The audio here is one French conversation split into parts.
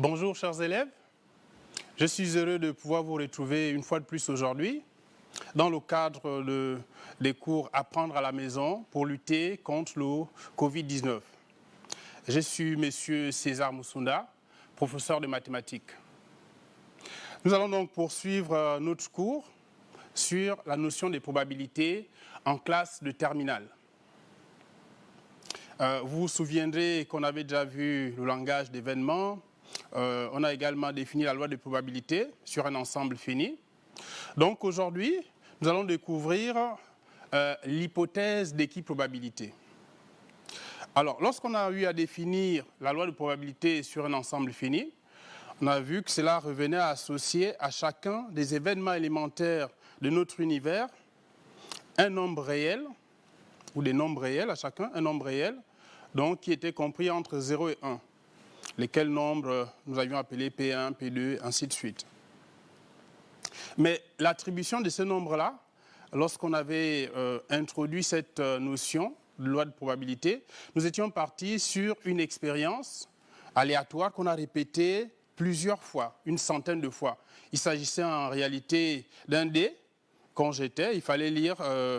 Bonjour chers élèves, je suis heureux de pouvoir vous retrouver une fois de plus aujourd'hui dans le cadre des cours Apprendre à la maison pour lutter contre le Covid-19. Je suis M. César Moussunda, professeur de mathématiques. Nous allons donc poursuivre notre cours sur la notion des probabilités en classe de terminale. Vous vous souviendrez qu'on avait déjà vu le langage d'événements. On a également défini la loi de probabilité sur un ensemble fini. Donc aujourd'hui, nous allons découvrir l'hypothèse d'équiprobabilité. Alors, lorsqu'on a eu à définir la loi de probabilité sur un ensemble fini, on a vu que cela revenait à associer à chacun des événements élémentaires de notre univers un nombre réel, ou des nombres réels à chacun, un nombre réel, donc qui était compris entre 0 et 1. Lesquels nombres nous avions appelés P1, P2, ainsi de suite. Mais l'attribution de ces nombres-là, lorsqu'on avait introduit cette notion de loi de probabilité, nous étions partis sur une expérience aléatoire qu'on a répétée plusieurs fois, une centaine de fois. Il s'agissait en réalité d'un dé qu'on jetait, il fallait lire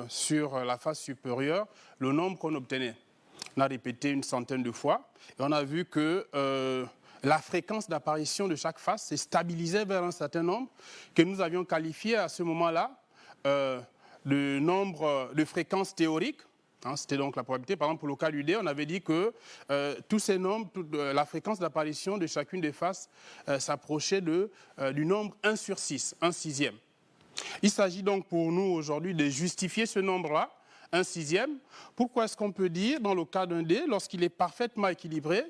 sur la face supérieure le nombre qu'on obtenait. On a répété une centaine de fois et on a vu que la fréquence d'apparition de chaque face s'est stabilisée vers un certain nombre que nous avions qualifié à ce moment-là de nombre de fréquences théoriques. Hein, c'était donc la probabilité. Par exemple, pour le cas du dé, on avait dit que tous ces nombres, la fréquence d'apparition de chacune des faces s'approchait du nombre 1 sur 6, 1 sixième. Il s'agit donc pour nous aujourd'hui de justifier ce nombre-là, 1 sixième. Pourquoi est-ce qu'on peut dire, dans le cas d'un dé, lorsqu'il est parfaitement équilibré,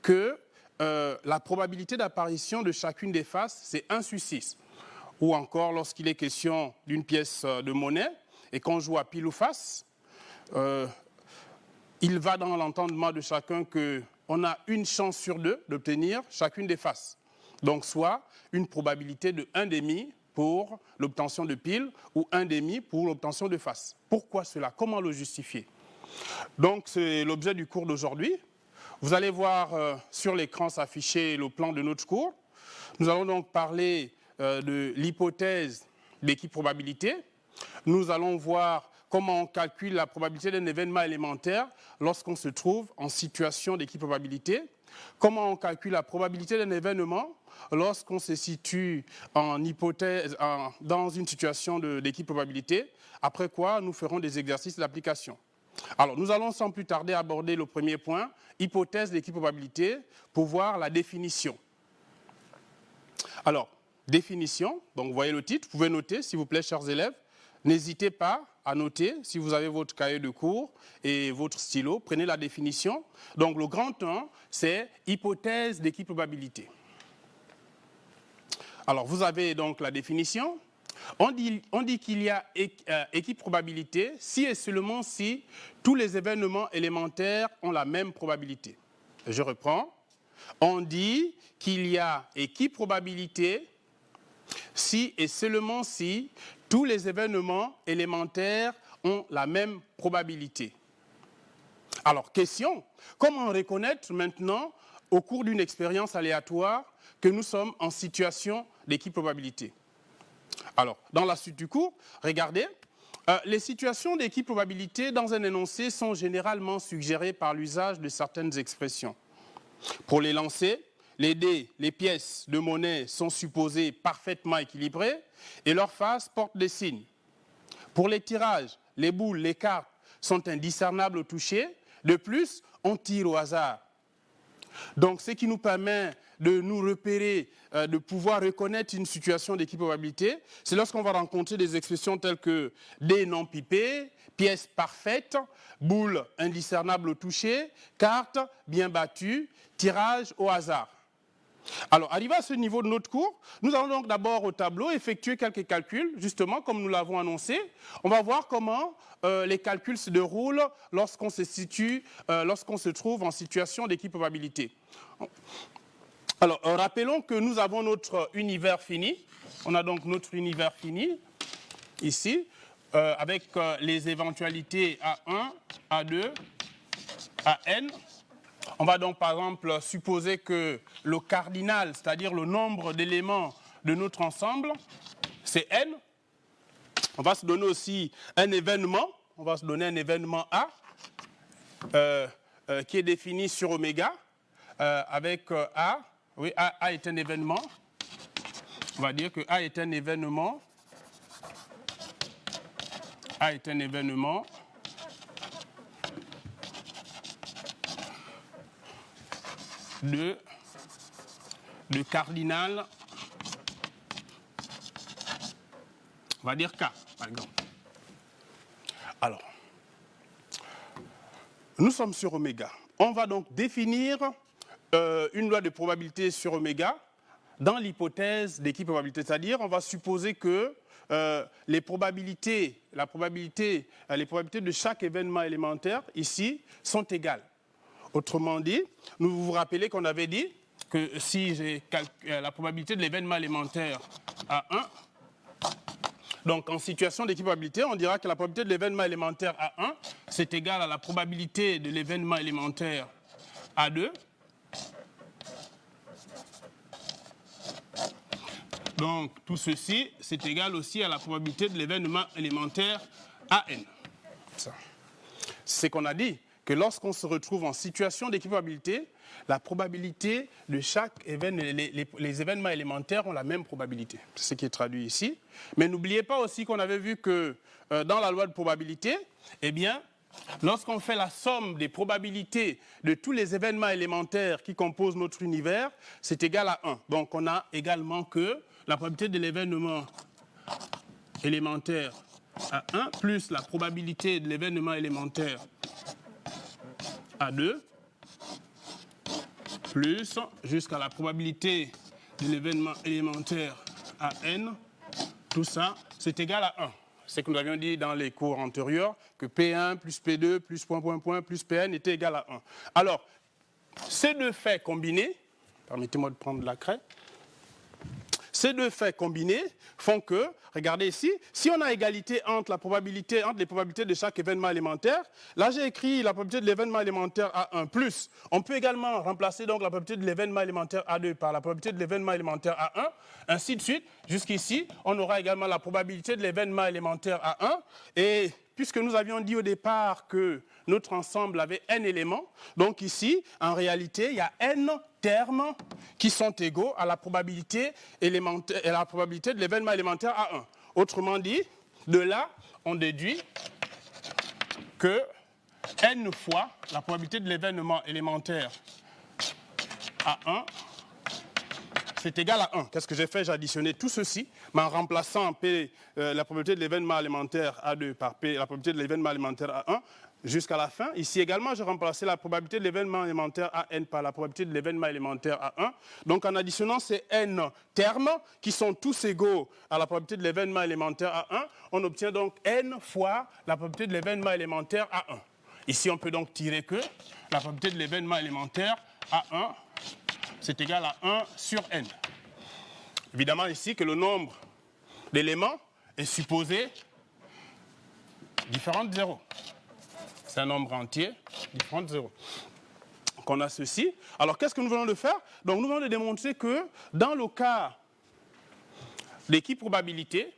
que la probabilité d'apparition de chacune des faces, c'est 1 sur 6. Ou encore, lorsqu'il est question d'une pièce de monnaie et qu'on joue à pile ou face, il va dans l'entendement de chacun qu'on a une chance sur 2 d'obtenir chacune des faces. Donc, soit une probabilité de 1,5 pour l'obtention de pile ou 1,5 pour l'obtention de face. Pourquoi cela? Comment le justifier? Donc, c'est l'objet du cours d'aujourd'hui. Vous allez voir sur l'écran s'afficher le plan de notre cours. Nous allons donc parler de l'hypothèse d'équiprobabilité. Nous allons voir comment on calcule la probabilité d'un événement élémentaire lorsqu'on se trouve en situation d'équiprobabilité. Comment on calcule la probabilité d'un événement lorsqu'on se situe en hypothèse, dans une situation d'équiprobabilité. Après quoi, nous ferons des exercices d'application. Alors, nous allons sans plus tarder aborder le premier point, hypothèse d'équiprobabilité, pour voir la définition. Alors, définition, donc vous voyez le titre, vous pouvez noter, s'il vous plaît, chers élèves. N'hésitez pas à noter, si vous avez votre cahier de cours et votre stylo, prenez la définition. Donc, le grand 1, c'est hypothèse d'équiprobabilité. Alors, vous avez donc la définition. On dit qu'il y a équiprobabilité si et seulement si tous les événements élémentaires ont la même probabilité. Je reprends. On dit qu'il y a équiprobabilité si et seulement si tous les événements élémentaires ont la même probabilité. Alors, question, comment reconnaître maintenant, au cours d'une expérience aléatoire, que nous sommes en situation d'équiprobabilité? Alors, dans la suite du cours, regardez, les situations d'équiprobabilité dans un énoncé sont généralement suggérées par l'usage de certaines expressions. Pour les lancers, les dés, les pièces de monnaie sont supposées parfaitement équilibrées et leurs faces portent des signes. Pour les tirages, les boules, les cartes sont indiscernables au toucher. De plus, on tire au hasard. Donc, ce qui nous permet de nous repérer, de pouvoir reconnaître une situation d'équiprobabilité, c'est lorsqu'on va rencontrer des expressions telles que dés non pipés, pièces parfaites, boules indiscernables au toucher, cartes bien battues, tirage au hasard. Alors, arrivé à ce niveau de notre cours, nous allons donc d'abord au tableau effectuer quelques calculs, justement comme nous l'avons annoncé. On va voir comment les calculs se déroulent lorsqu'on se trouve en situation d'équiprobabilité. Alors, rappelons que nous avons notre univers fini. On a donc notre univers fini, ici, avec les éventualités A1, A2, AN. On va donc par exemple supposer que le cardinal, c'est-à-dire le nombre d'éléments de notre ensemble, c'est n. On va se donner aussi un événement, on va se donner un événement A qui est défini sur oméga avec A. Oui, A est un événement. On va dire que A est un événement. A est un événement de cardinal, on va dire K, par exemple. Alors, nous sommes sur oméga. On va donc définir une loi de probabilité sur oméga dans l'hypothèse d'équipe probabilité, c'est-à-dire on va supposer que les probabilités de chaque événement élémentaire ici sont égales. Autrement dit, vous vous rappelez qu'on avait dit que si j'ai la probabilité de l'événement élémentaire à 1, donc en situation d'équipe probabilité, on dira que la probabilité de l'événement élémentaire à 1, c'est égal à la probabilité de l'événement élémentaire à 2. Donc tout ceci, c'est égal aussi à la probabilité de l'événement élémentaire à n. C'est qu'on a dit que lorsqu'on se retrouve en situation d'équiprobabilité, la probabilité de chaque événement, les événements élémentaires ont la même probabilité. C'est ce qui est traduit ici. Mais n'oubliez pas aussi qu'on avait vu que dans la loi de probabilité, eh bien, lorsqu'on fait la somme des probabilités de tous les événements élémentaires qui composent notre univers, c'est égal à 1. Donc on a également que la probabilité de l'événement élémentaire à 1 plus la probabilité de l'événement élémentaire à 2 plus jusqu'à la probabilité de l'événement élémentaire à n, tout ça, c'est égal à 1. C'est ce que nous avions dit dans les cours antérieurs, que P1 plus P2 plus point plus Pn était égal à 1. Alors, ces deux faits combinés, permettez-moi de prendre la craie, ces deux faits combinés font que, regardez ici, si on a égalité entre les probabilités de chaque événement élémentaire, là j'ai écrit la probabilité de l'événement élémentaire A1 plus. On peut également remplacer donc la probabilité de l'événement élémentaire A2 par la probabilité de l'événement élémentaire A1, ainsi de suite. Jusqu'ici, on aura également la probabilité de l'événement élémentaire A1. Et puisque nous avions dit au départ que notre ensemble avait n éléments, donc ici, en réalité, il y a n termes qui sont égaux à la probabilité de l'événement élémentaire A1. Autrement dit, de là, on déduit que n fois la probabilité de l'événement élémentaire A1, c'est égal à 1. Qu'est-ce que j'ai fait? J'ai additionné tout ceci, mais en remplaçant P, la probabilité de l'événement élémentaire A2 par P, la probabilité de l'événement élémentaire A1, jusqu'à la fin. Ici également, j'ai remplacé la probabilité de l'événement élémentaire AN par la probabilité de l'événement élémentaire A1. Donc en additionnant ces n termes, qui sont tous égaux à la probabilité de l'événement élémentaire A1, on obtient donc n fois la probabilité de l'événement élémentaire A1. Ici, on peut donc tirer que la probabilité de l'événement élémentaire A1, c'est égal à 1 sur n. Évidemment ici que le nombre d'éléments est supposé différent de 0. C'est un nombre entier différent de 0. Donc on a ceci. Alors qu'est-ce que nous venons de faire? Donc nous venons de démontrer que dans le cas d'équipe probabilité,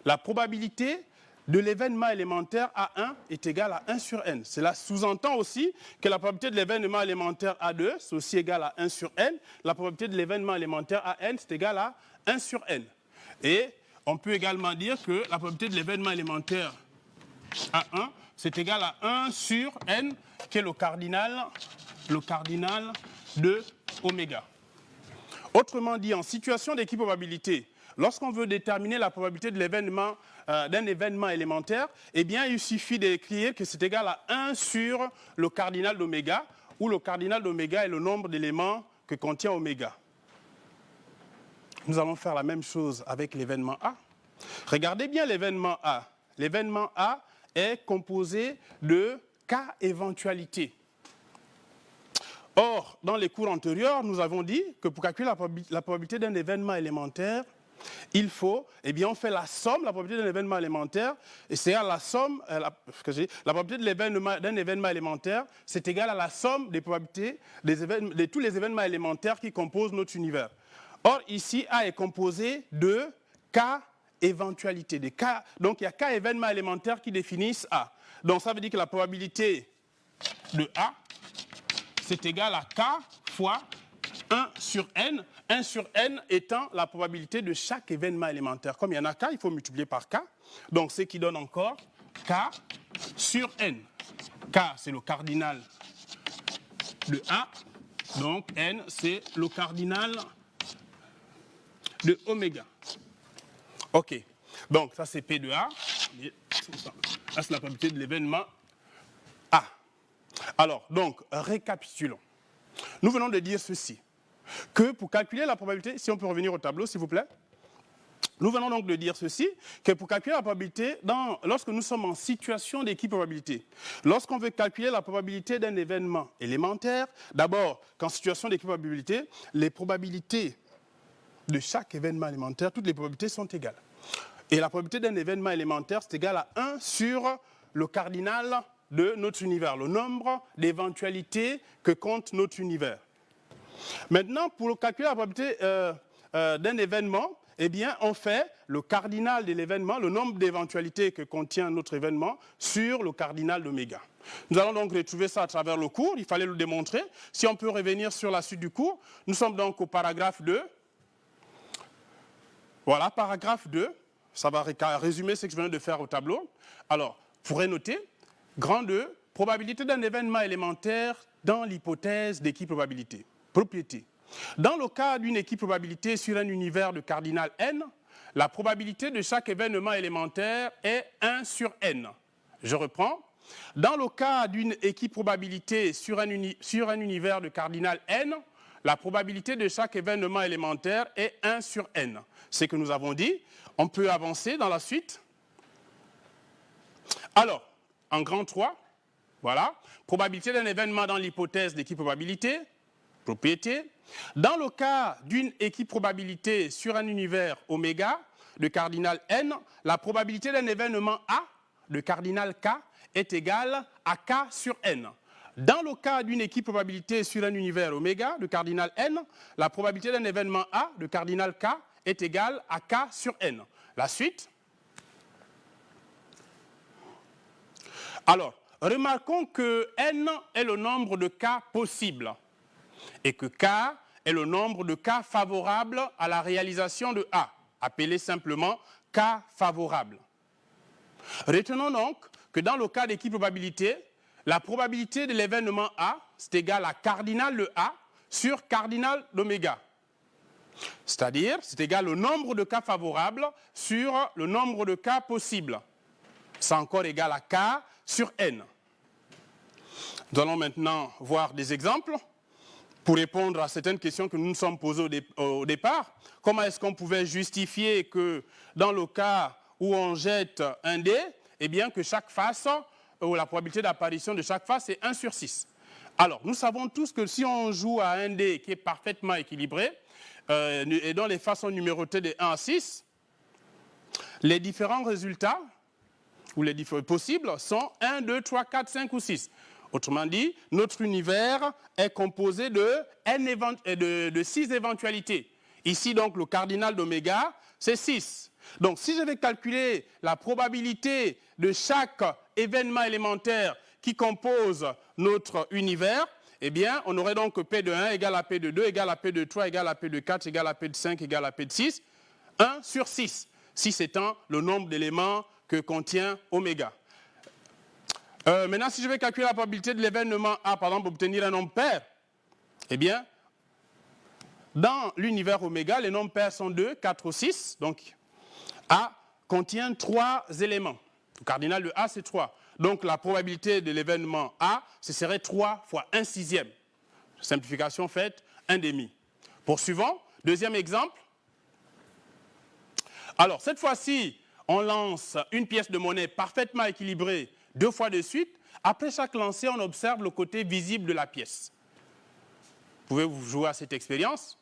la probabilité de l'événement élémentaire A1 est égale à 1 sur n. Cela sous-entend aussi que la probabilité de l'événement élémentaire A2, c'est aussi égal à 1 sur n. La probabilité de l'événement élémentaire AN, c'est égal à 1 sur n. Et on peut également dire que la probabilité de l'événement élémentaire A1, c'est égal à 1 sur n, qui est le cardinal de oméga. Autrement dit, en situation d'équipe probabilité, lorsqu'on veut déterminer la probabilité de l'événement d'un événement élémentaire, eh bien, il suffit d'écrire que c'est égal à 1 sur le cardinal d'oméga, où le cardinal d'oméga est le nombre d'éléments que contient oméga. Nous allons faire la même chose avec l'événement A. Regardez bien l'événement A. L'événement A est composé de K éventualités. Or, dans les cours antérieurs, nous avons dit que pour calculer la probabilité d'un événement élémentaire, il faut, eh bien, on fait la somme, la probabilité d'un événement élémentaire, et c'est à la somme, la probabilité d'un événement élémentaire, c'est égal à la somme des probabilités de tous les événements élémentaires qui composent notre univers. Or, ici, A est composé de K éventualités. Donc, il y a K événements élémentaires qui définissent A. Donc, ça veut dire que la probabilité de A, c'est égal à K fois 1 sur N. 1 sur N étant la probabilité de chaque événement élémentaire. Comme il y en a K, il faut multiplier par K. Donc, ce qui donne encore K sur N. K, c'est le cardinal de A. Donc, N, c'est le cardinal de oméga. OK. Donc, ça, c'est P de A. Ça, c'est la probabilité de l'événement A. Alors, donc, récapitulons. Nous venons de dire ceci, que pour calculer la probabilité, si on peut revenir au tableau, s'il vous plaît, nous venons donc de dire ceci, que pour calculer la probabilité, lorsque nous sommes en situation d'équiprobabilité, lorsqu'on veut calculer la probabilité d'un événement élémentaire, d'abord, qu'en situation d'équiprobabilité, les probabilités de chaque événement élémentaire, toutes les probabilités sont égales. Et la probabilité d'un événement élémentaire, c'est égal à 1 sur le cardinal de notre univers, le nombre d'éventualités que compte notre univers. Maintenant, pour calculer la probabilité d'un événement, eh bien, on fait le cardinal de l'événement, le nombre d'éventualités que contient notre événement, sur le cardinal d'oméga. Nous allons donc retrouver ça à travers le cours, il fallait le démontrer. Si on peut revenir sur la suite du cours, nous sommes donc au paragraphe 2. Voilà, paragraphe 2, ça va résumer ce que je viens de faire au tableau. Alors, vous pourrez noter, grand 2, probabilité d'un événement élémentaire dans l'hypothèse d'équiprobabilité. Propriété. Dans le cas d'une équiprobabilité sur un univers de cardinal n, la probabilité de chaque événement élémentaire est 1 sur n. Je reprends. Dans le cas d'une équiprobabilité sur un univers de cardinal n, la probabilité de chaque événement élémentaire est 1 sur n. C'est ce que nous avons dit. On peut avancer dans la suite. Alors, en grand 3, voilà, probabilité d'un événement dans l'hypothèse d'équiprobabilité, propriété. Dans le cas d'une équiprobabilité sur un univers oméga de cardinal n, la probabilité d'un événement A de cardinal K est égale à K sur n. Dans le cas d'une équiprobabilité sur un univers oméga de cardinal n, la probabilité d'un événement A de cardinal K est égale à K sur n. La suite. Alors, remarquons que n est le nombre de cas possibles et que K est le nombre de cas favorables à la réalisation de A, appelé simplement cas favorable. Retenons donc que dans le cas d'équiprobabilité, la probabilité de l'événement A, c'est égal à cardinal de A sur cardinal d'oméga. C'est-à-dire, c'est égal au nombre de cas favorables sur le nombre de cas possibles. C'est encore égal à K sur N. Nous allons maintenant voir des exemples pour répondre à certaines questions que nous nous sommes posées au départ. Comment est-ce qu'on pouvait justifier que dans le cas où on jette un dé, eh bien que chaque face, ou la probabilité d'apparition de chaque face est 1 sur 6. Alors, nous savons tous que si on joue à un dé qui est parfaitement équilibré, et dont les faces sont numérotées de 1 à 6, les différents résultats, ou les différents possibles, sont 1, 2, 3, 4, 5 ou 6. Autrement dit, notre univers est composé de 6 éventualités. Ici, donc, le cardinal d'oméga, c'est 6. Donc, si je vais calculer la probabilité de chaque événement élémentaire qui compose notre univers, eh bien, on aurait donc P de 1 égale à P de 2 égale à P de 3 égale à P de 4 égale à P de 5 égale à P de 6. 1 sur 6. 6 étant le nombre d'éléments que contient oméga. Maintenant, si je vais calculer la probabilité de l'événement A, par exemple, pour obtenir un nombre pair, eh bien, dans l'univers oméga, les nombres pairs sont 2, 4 ou 6. Donc, A contient 3 éléments. Le cardinal de A, c'est 3. Donc, la probabilité de l'événement A, ce serait 3 fois 1 sixième. Simplification faite, 1 demi. Poursuivons. Deuxième exemple. Alors, cette fois-ci, on lance une pièce de monnaie parfaitement équilibrée 2 fois de suite. Après chaque lancer, on observe le côté visible de la pièce. Vous pouvez vous jouer à cette expérience.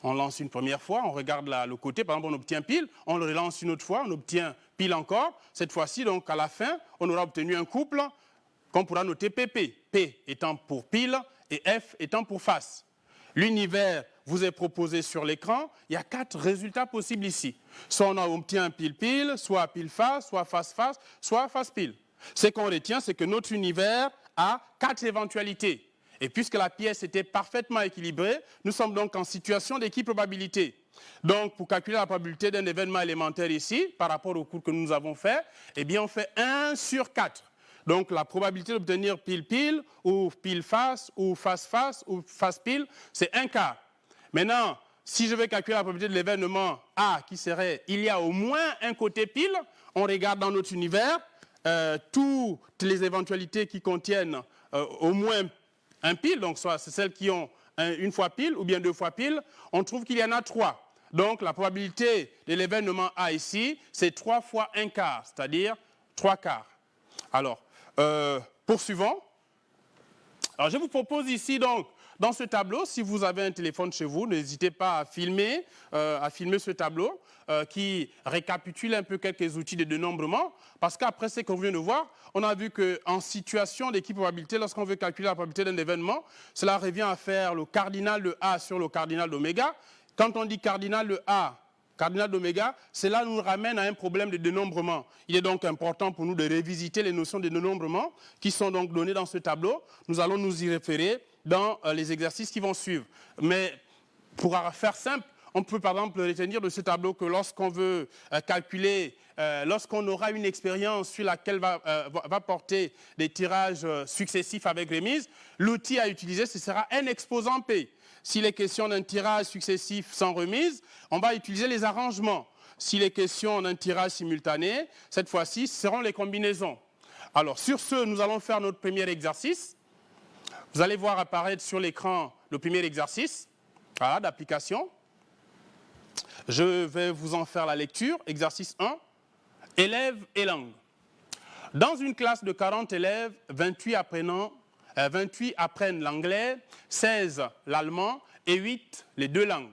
On lance une première fois, on regarde le côté, par exemple on obtient pile, on le relance une autre fois, on obtient pile encore. Cette fois-ci, donc à la fin, on aura obtenu un couple qu'on pourra noter PP. P étant pour pile et F étant pour face. L'univers vous est proposé sur l'écran. Il y a 4 résultats possibles ici. Soit on obtient pile-pile, soit pile-face, soit face-face, soit face-pile. Ce qu'on retient, c'est que notre univers a 4 éventualités. Et puisque la pièce était parfaitement équilibrée, nous sommes donc en situation d'équiprobabilité. Donc, pour calculer la probabilité d'un événement élémentaire ici, par rapport au cours que nous avons fait, eh bien, on fait 1 sur 4. Donc, la probabilité d'obtenir pile-pile, ou pile-face, ou face-face, ou face-pile, c'est 1 quart. Maintenant, si je veux calculer la probabilité de l'événement A, qui serait, il y a au moins un côté pile, on regarde dans notre univers, toutes les éventualités qui contiennent au moins un pile, donc soit c'est celles qui ont une fois pile ou bien 2 fois pile, on trouve qu'il y en a 3. Donc la probabilité de l'événement A ici, c'est 3 fois 1 quart, c'est-à-dire 3 quarts. Alors, poursuivons. Alors je vous propose ici donc, dans ce tableau, si vous avez un téléphone chez vous, n'hésitez pas à filmer ce tableau qui récapitule un peu quelques outils de dénombrement, parce qu'après ce qu'on vient de voir, on a vu qu'en situation d'équiprobabilité, lorsqu'on veut calculer la probabilité d'un événement, cela revient à faire le cardinal de A sur le cardinal d'oméga. Quand on dit cardinal de A, cardinal d'oméga, cela nous ramène à un problème de dénombrement. Il est donc important pour nous de révisiter les notions de dénombrement qui sont donc données dans ce tableau. Nous allons nous y référer dans les exercices qui vont suivre. Mais pour faire simple, on peut par exemple retenir de ce tableau que lorsqu'on veut calculer, lorsqu'on aura une expérience sur laquelle va porter des tirages successifs avec remise, l'outil à utiliser, ce sera un exposant P. S'il est question d'un tirage successif sans remise, on va utiliser les arrangements. S'il est question d'un tirage simultané, cette fois-ci, ce seront les combinaisons. Alors, sur ce, nous allons faire notre premier exercice. Vous allez voir apparaître sur l'écran le premier exercice d'application. Je vais vous en faire la lecture. Exercice 1, élèves et langue. Dans une classe de 40 élèves, 28 apprennent l'anglais, 16 l'allemand et 8 les 2 langues.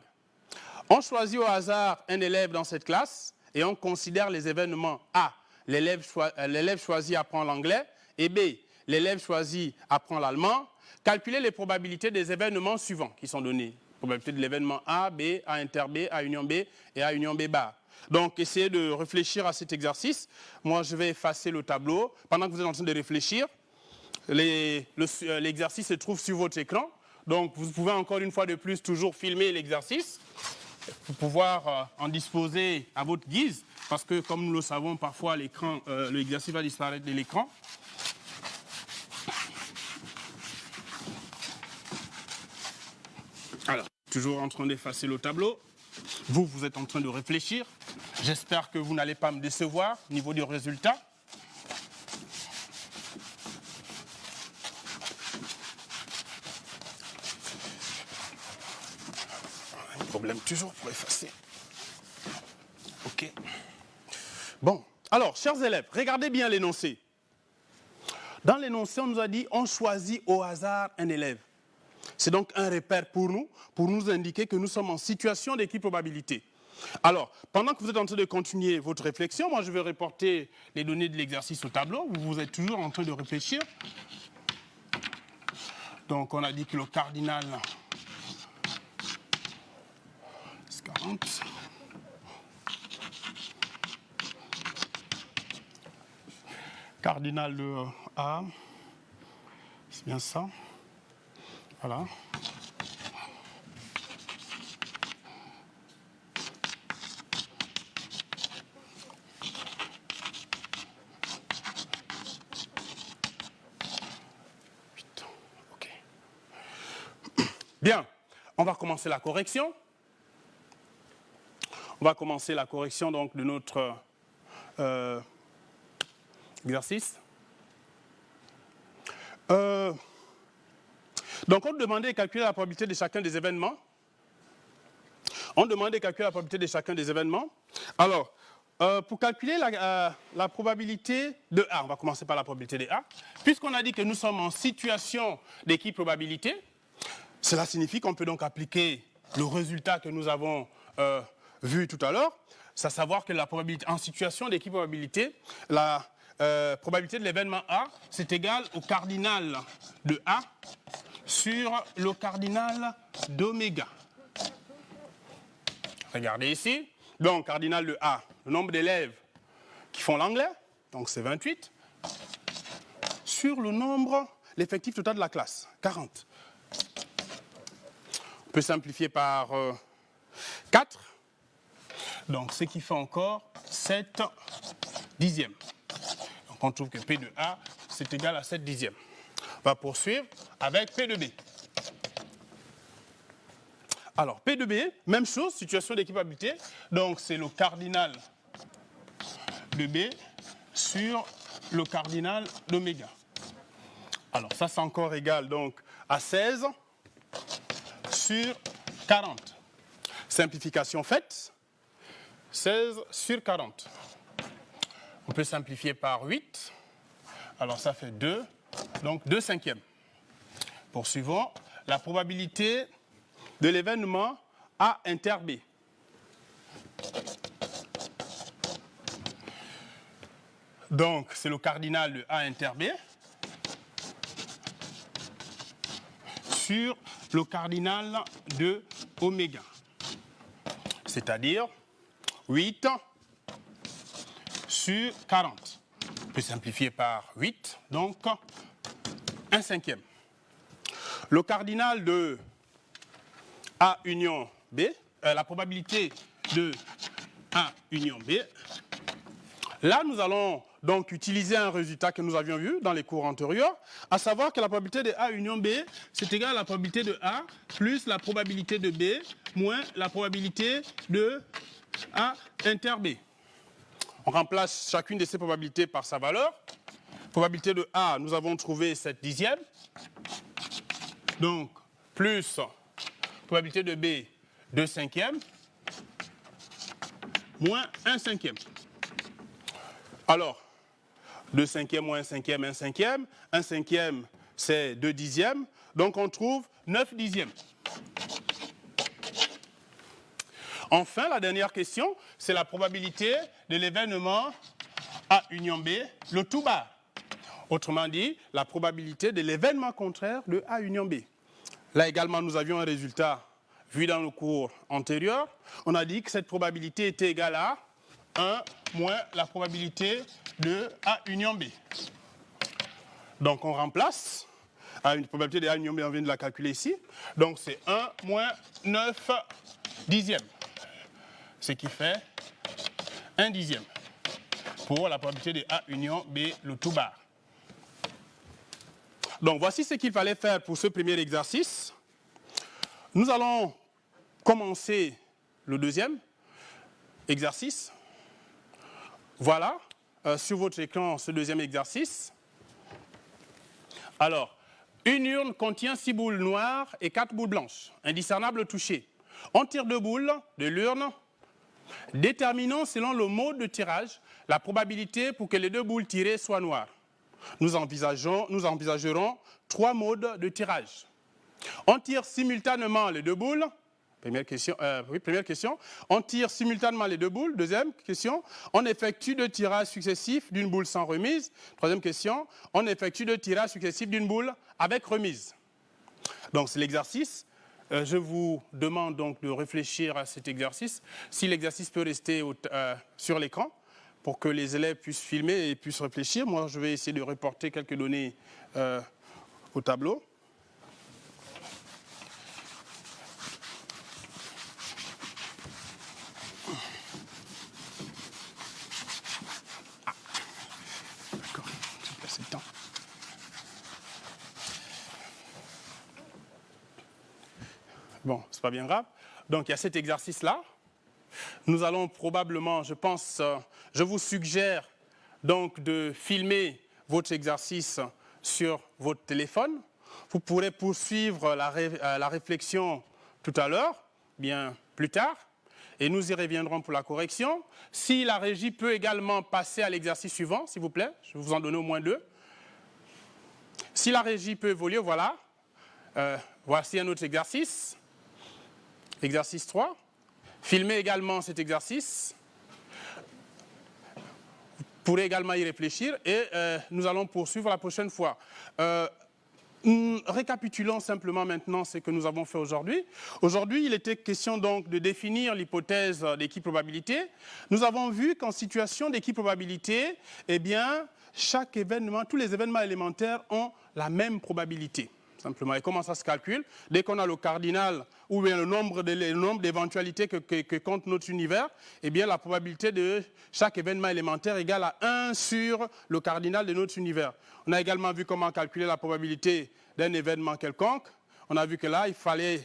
On choisit au hasard un élève dans cette classe et on considère les événements A. L'élève choisi apprend l'anglais et B. L'élève choisi apprend l'allemand. Calculer les probabilités des événements suivants qui sont donnés. Probabilité de l'événement A, B, A inter B, A union B et A union B bar. Donc, essayez de réfléchir à cet exercice. Moi, je vais effacer le tableau. Pendant que vous êtes en train de réfléchir, l'exercice se trouve sur votre écran. Donc, vous pouvez encore une fois de plus toujours filmer l'exercice pour pouvoir en disposer à votre guise. Parce que, comme nous le savons, parfois, l'exercice va disparaître de l'écran. Alors, toujours en train d'effacer le tableau. Vous êtes en train de réfléchir. J'espère que vous n'allez pas me décevoir au niveau du résultat. Un problème toujours pour effacer. OK. Bon, alors, chers élèves, regardez bien l'énoncé. Dans l'énoncé, on nous a dit on choisit au hasard un élève. C'est donc un repère pour nous indiquer que nous sommes en situation d'équiprobabilité. Alors, pendant que vous êtes en train de continuer votre réflexion, moi je vais reporter les données de l'exercice au tableau. Vous êtes toujours en train de réfléchir. Donc on a dit que le cardinal, c'est 40. Cardinal de A, c'est bien ça. Voilà. OK. Bien, on va commencer la correction. On va commencer la correction donc de notre exercice. Donc, on demandait de calculer la probabilité de chacun des événements. Alors, pour calculer la probabilité de A, on va commencer par la probabilité de A. Puisqu'on a dit que nous sommes en situation d'équiprobabilité, cela signifie qu'on peut donc appliquer le résultat que nous avons vu tout à l'heure, c'est à savoir que la probabilité, en situation d'équiprobabilité, la probabilité de l'événement A, c'est égal au cardinal de A sur le cardinal d'oméga. Regardez ici. Donc, cardinal de A, le nombre d'élèves qui font l'anglais, donc c'est 28, sur le nombre, l'effectif total de la classe, 40. On peut simplifier par 4. Donc, ce qui fait encore 7 dixièmes. Donc, on trouve que P de A, c'est égal à 7 dixièmes. On va poursuivre avec P de B. Alors, P de B, même chose, situation d'équiprobabilité. Donc, c'est le cardinal de B sur le cardinal d'oméga. Alors, ça, c'est encore égal donc, à 16 sur 40. Simplification faite. 16 sur 40. On peut simplifier par 8. Alors, ça fait 2. Donc, 2 cinquièmes. Poursuivons. La probabilité de l'événement A inter B. Donc, c'est le cardinal de A inter B sur le cardinal de oméga. C'est-à-dire 8 sur 40. On peut simplifier par 8, donc 1 cinquième. Le cardinal de A union B, la probabilité de A union B, là nous allons donc utiliser un résultat que nous avions vu dans les cours antérieurs, à savoir que la probabilité de A union B, c'est égal à la probabilité de A plus la probabilité de B moins la probabilité de A inter B. On remplace chacune de ces probabilités par sa valeur. Probabilité de A, nous avons trouvé 7 dixièmes. Donc, plus probabilité de B, 2 cinquièmes, moins 1 cinquième. Alors, 2 cinquièmes moins 1 cinquième, 1 cinquième. 1 cinquième, c'est 2 dixièmes. Donc, on trouve 9 dixièmes. Enfin, la dernière question, c'est la probabilité de l'événement A union B, le tout bas. Autrement dit, la probabilité de l'événement contraire de A union B. Là également, nous avions un résultat vu dans le cours antérieur. On a dit que cette probabilité était égale à 1 moins la probabilité de A union B. Donc, on remplace à une probabilité de A union B, on vient de la calculer ici. Donc, c'est 1 moins 9 dixièmes. Ce qui fait 1 dixième pour la probabilité de A union B, le tout bas. Donc, voici ce qu'il fallait faire pour ce premier exercice. Nous allons commencer le deuxième exercice. Voilà, sur votre écran, ce deuxième exercice. Alors, une urne contient 6 boules noires et 4 boules blanches, indiscernables au toucher. On tire 2 boules de l'urne, déterminant selon le mode de tirage la probabilité pour que les 2 boules tirées soient noires. Nous envisagerons 3 modes de tirage. On tire simultanément les 2 boules. Première question. On tire simultanément les 2 boules. Deuxième question. On effectue 2 tirages successifs d'une boule sans remise. Troisième question. On effectue 2 tirages successifs d'une boule avec remise. Donc, c'est l'exercice. Je vous demande donc de réfléchir à cet exercice. Si l'exercice peut rester sur l'écran, pour que les élèves puissent filmer et puissent réfléchir. Moi, je vais essayer de reporter quelques données au tableau. D'accord, j'ai passé le temps. Bon, c'est pas bien grave. Donc, il y a cet exercice-là. Nous allons probablement, je pense, je vous suggère donc de filmer votre exercice sur votre téléphone. Vous pourrez poursuivre la réflexion tout à l'heure, bien plus tard, et nous y reviendrons pour la correction. Si la régie peut également passer à l'exercice suivant, s'il vous plaît, je vais vous en donner au moins 2. Si la régie peut évoluer, voilà. Voici un autre exercice. Exercice 3. Filmez également cet exercice. Vous pourrez également y réfléchir et nous allons poursuivre la prochaine fois. Récapitulons simplement maintenant ce que nous avons fait aujourd'hui. Aujourd'hui, il était question donc de définir l'hypothèse d'équiprobabilité. Nous avons vu qu'en situation d'équiprobabilité, eh bien, chaque événement, tous les événements élémentaires ont la même probabilité. Simplement. Et comment ça se calcule? Dès qu'on a le cardinal ou bien le nombre d'éventualités que compte notre univers, eh bien la probabilité de chaque événement élémentaire égale à 1 sur le cardinal de notre univers. On a également vu comment calculer la probabilité d'un événement quelconque. On a vu que là, il fallait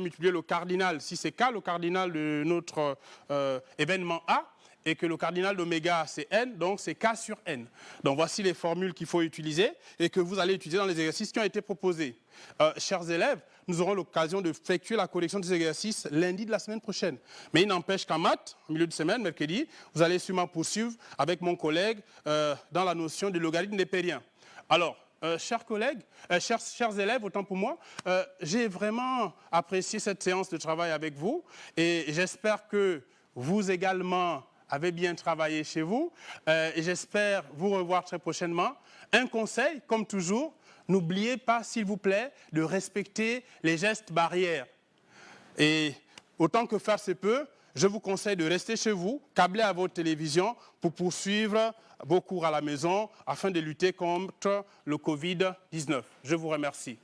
multiplier le cardinal, si c'est K, le cardinal de notre événement A, et que le cardinal d'oméga, c'est n, donc c'est k sur n. Donc voici les formules qu'il faut utiliser et que vous allez utiliser dans les exercices qui ont été proposés. Chers élèves, nous aurons l'occasion d'effectuer la correction des exercices lundi de la semaine prochaine. Mais il n'empêche qu'en maths, au milieu de semaine, mercredi, vous allez sûrement poursuivre avec mon collègue dans la notion de logarithme népérien. Alors, chers collègues, chers élèves, autant pour moi, j'ai vraiment apprécié cette séance de travail avec vous et j'espère que vous également avez bien travaillé chez vous et j'espère vous revoir très prochainement. Un conseil, comme toujours, n'oubliez pas, s'il vous plaît, de respecter les gestes barrières. Et autant que faire se peut, je vous conseille de rester chez vous, câblé à votre télévision pour poursuivre vos cours à la maison afin de lutter contre le Covid-19. Je vous remercie.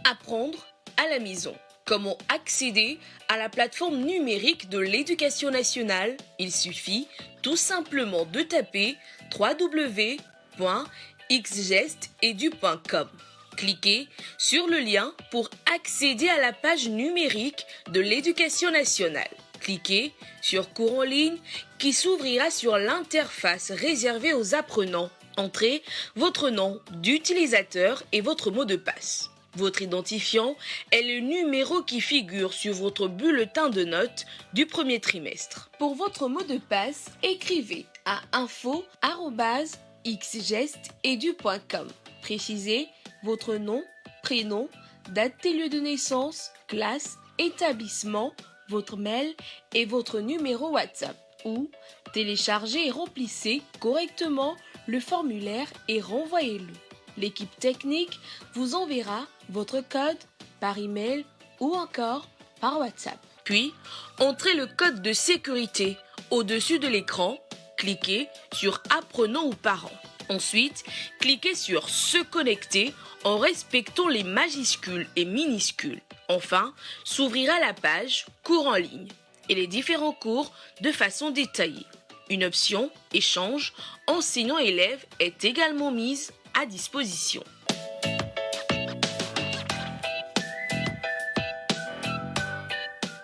Apprendre à la maison. Comment accéder à la plateforme numérique de l'éducation nationale? Il suffit tout simplement de taper www.xgestedu.com. Cliquez sur le lien pour accéder à la page numérique de l'éducation nationale. Cliquez sur cours en ligne qui s'ouvrira sur l'interface réservée aux apprenants. Entrez votre nom d'utilisateur et votre mot de passe. Votre identifiant est le numéro qui figure sur votre bulletin de notes du premier trimestre. Pour votre mot de passe, écrivez à info@xgestedu.com. Précisez votre nom, prénom, date et lieu de naissance, classe, établissement, votre mail et votre numéro WhatsApp. Ou téléchargez et remplissez correctement le formulaire et renvoyez-le. L'équipe technique vous enverra votre code par email ou encore par WhatsApp. Puis, entrez le code de sécurité au-dessus de l'écran, cliquez sur Apprenant ou Parents. Ensuite, cliquez sur Se connecter en respectant les majuscules et minuscules. Enfin, s'ouvrira la page Cours en ligne et les différents cours de façon détaillée. Une option Échange enseignant-élève est également mise à disposition.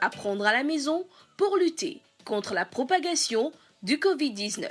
Apprendre à la maison pour lutter contre la propagation du Covid-19.